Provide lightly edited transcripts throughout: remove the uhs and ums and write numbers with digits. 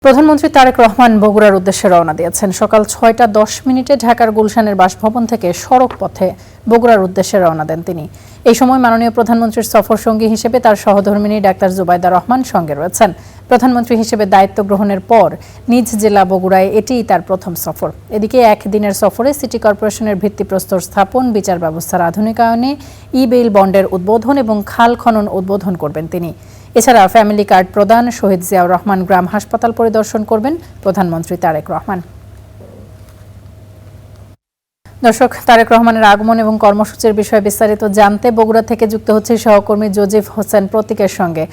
প্রধানমন্ত্রী তারেক রহমান বগুড়ার উদ্দেশ্যে রওনা দিয়েছেন। সকাল ৬টা ১০ ঢাকার গুলশানের বাসভবন থেকে সড়ক পথে বগুড়ার উদ্দেশ্যে রওনা দেন তিনি। এই সময় মাননীয় প্রধানমন্ত্রীর সফর সঙ্গী হিসেবে তার সহধর্মিণী ডাক্তার জুবাইদা রহমান সঙ্গে রয়েছেন। প্রধানমন্ত্রী হিসেবে দায়িত্ব গ্রহণের পর নিজ জেলা বগুড়ায় এটিই তার প্রথম সফর। এদিকে একদিনের সফরে সিটি কর্পোরেশনের ভিত্তিপ্রস্তর স্থাপন, বিচার ব্যবস্থার আধুনিকায়নে, ই-বেইল বন্ডের উদ্বোধন এবং খাল খনন উদ্বোধন করবেন তিনি। এছাড়া ফ্যামিলি কার্ড প্রদান, শহীদ জিয়াউর রহমান গ্রাম হাসপাতাল পরিদর্শন করবেন প্রধানমন্ত্রী তারেক রহমান। দর্শক, তারেক রহমানের আগমন এবং কর্মসূচির বিষয়ে বিস্তারিত জানতে বগুড়া থেকে যুক্ত হচ্ছে সহকর্মী জজিফ হোসেন প্রতীকের সঙ্গে।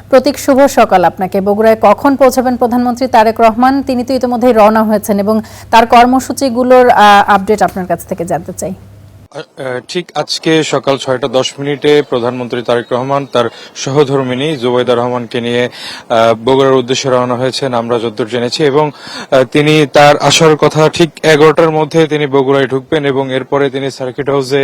প্রতীক, শুভ সকাল আপনাকে। বগুড়ায় কখন পৌঁছাবেন প্রধানমন্ত্রী তারেক রহমান? তিনি তো ইতিমধ্যেই রওনা হয়েছেন এবং তার কর্মসূচিগুলোর আপডেট আপনার কাছ থেকে জানতে চাই। ঠিক আজকে সকাল ৬টা ১০ প্রধানমন্ত্রী তারেক রহমান তার সহধর্মিণী জুবাইদা রহমানকে নিয়ে বগুড়ার উদ্দেশ্যে রওনা হয়েছেন, আমরা যতদূর জেনেছি, এবং তিনি তার আসার কথা ঠিক ১১টার মধ্যে তিনি বগুড়ায় ঢুকবেন এবং এরপরে তিনি সার্কিট হাউসে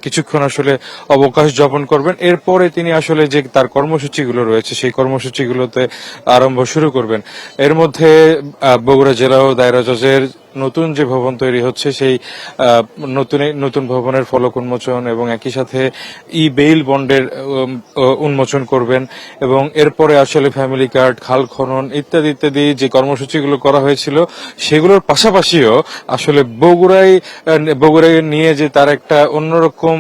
কিছুক্ষণ আসলে অবকাশ যাপন করবেন। এরপরে তিনি আসলে যে তার কর্মসূচিগুলো রয়েছে সেই কর্মসূচিগুলোতে আরম্ভ শুরু করবেন। এর মধ্যে বগুড়া জেলা ও দায়রা জজের নতুন যে ভবন তৈরি হচ্ছে সেই নতুন ভবনের ফলক উন্মোচন এবং একই সাথে ই-বেইল বন্ডের উন্মোচন করবেন এবং এরপরে আসলে ফ্যামিলি কার্ড, খাল খনন ইত্যাদি ইত্যাদি যে কর্মসূচিগুলো করা হয়েছিল সেগুলোর পাশাপাশিও আসলে বগুড়ায় নিয়ে যে তার একটা অন্যরকম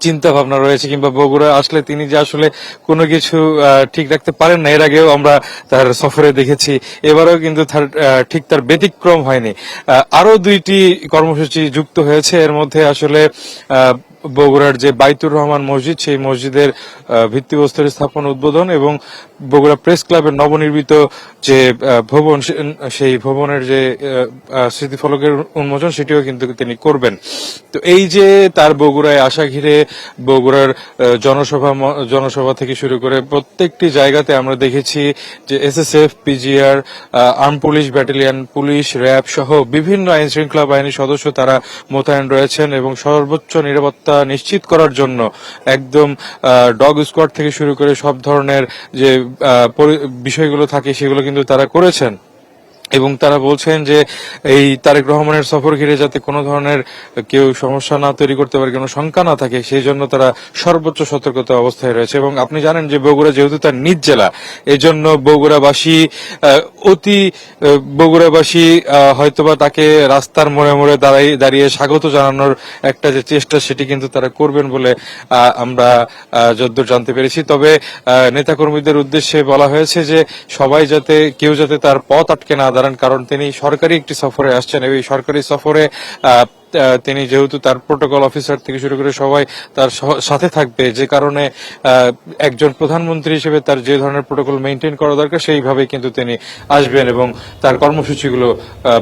চিন্তা ভাবনা রয়েছে, কিংবা বগুড়া আসলে তিনি যে আসলে কোনো কিছু ঠিক রাখতে পারেন না, এর আগেও আমরা তার সফরে দেখেছি, এবারেও কিন্তু ঠিক তার ব্যতিক্রম হয়নি। আরো ২টি কর্মসূচি যুক্ত হয়েছে। এর মধ্যে আসলে বগুড়ার যে বাইতুর রহমান মসজিদ, সেই মসজিদের ভিত্তিপ্রস্তর স্থাপন উদ্বোধন এবং বগুড়া প্রেস ক্লাবের নবনির্মিত যে ভবন, সেই ভবনের যে স্মৃতিফলকের উন্মোচন সেটিও কিন্তু তিনি করবেন। তো এই যে তার বগুড়ায় আসা ঘিরে বগুড়ার জনসভা থেকে শুরু করে প্রত্যেকটি জায়গাতে আমরা দেখেছি যে SSF, PGR, arm police battalion, police, RAB সহ বিভিন্ন আইন শৃঙ্খলা বাহিনীর সদস্য তারা মোতায়েন রয়েছেন এবং সর্বোচ্চ নিরাপত্তা নিশ্চিত করার জন্য একদম ডগ স্কোয়াড থেকে শুরু করে সব ধরনের যে বিষয়গুলো থাকে সেগুলো কিন্তু তারা করেছেন। এবং তারা বলছেন যে এই তারেক রহমানের সফর ঘিরে যাতে কোনো ধরনের কেউ সমস্যা না তৈরি করতে পারে, কোনো শঙ্কা না থাকে, সেই জন্য তারা সর্বোচ্চ সতর্কতা অবস্থায় রয়েছে। এবং আপনি জানেন যে বগুড়া যেহেতু তার নিজ জেলা, এই জন্য বগুড়াবাসী হয়তোবা তাকে রাস্তার মোড়ে মোড়ে দাঁড়িয়ে স্বাগত জানানোর একটা যে চেষ্টা সেটি কিন্তু তারা করবেন বলে আমরা যতদূর জানতে পেরেছি। তবে নেতাকর্মীদের উদ্দেশ্যে বলা হয়েছে যে সবাই কেউ যাতে তার পথ আটকে না দাঁড়ান, কারণ তিনি সরকারি একটি সফরে আসছেন এবং এই সরকারি সফরে তিনি যেহেতু তার প্রোটোকল অফিসার থেকে শুরু করে সবাই তার সাথে থাকবে, যে কারণে একজন প্রধানমন্ত্রী হিসেবে তার যে ধরনের প্রোটোকল মেনটেন করা দরকার সেইভাবে কিন্তু তিনি আসবেন এবং তার কর্মসূচিগুলো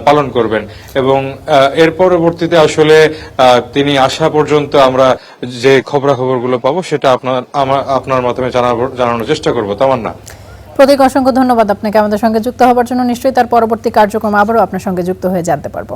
পালন করবেন। এবং এর পরবর্তীতে আসলে তিনি আসা পর্যন্ত আমরা যে খবরাখবরগুলো পাবো সেটা আপনার মাধ্যমে জানানোর চেষ্টা করবো। তামান্না। প্রতীক, অসংখ্য ধন্যবাদ আপনাকে আমাদের সঙ্গে যুক্ত হবার জন্য। নিশ্চয়ই তার পরবর্তী কার্যক্রম আবারও আপনার সঙ্গে যুক্ত হয়ে জানতে পারবো।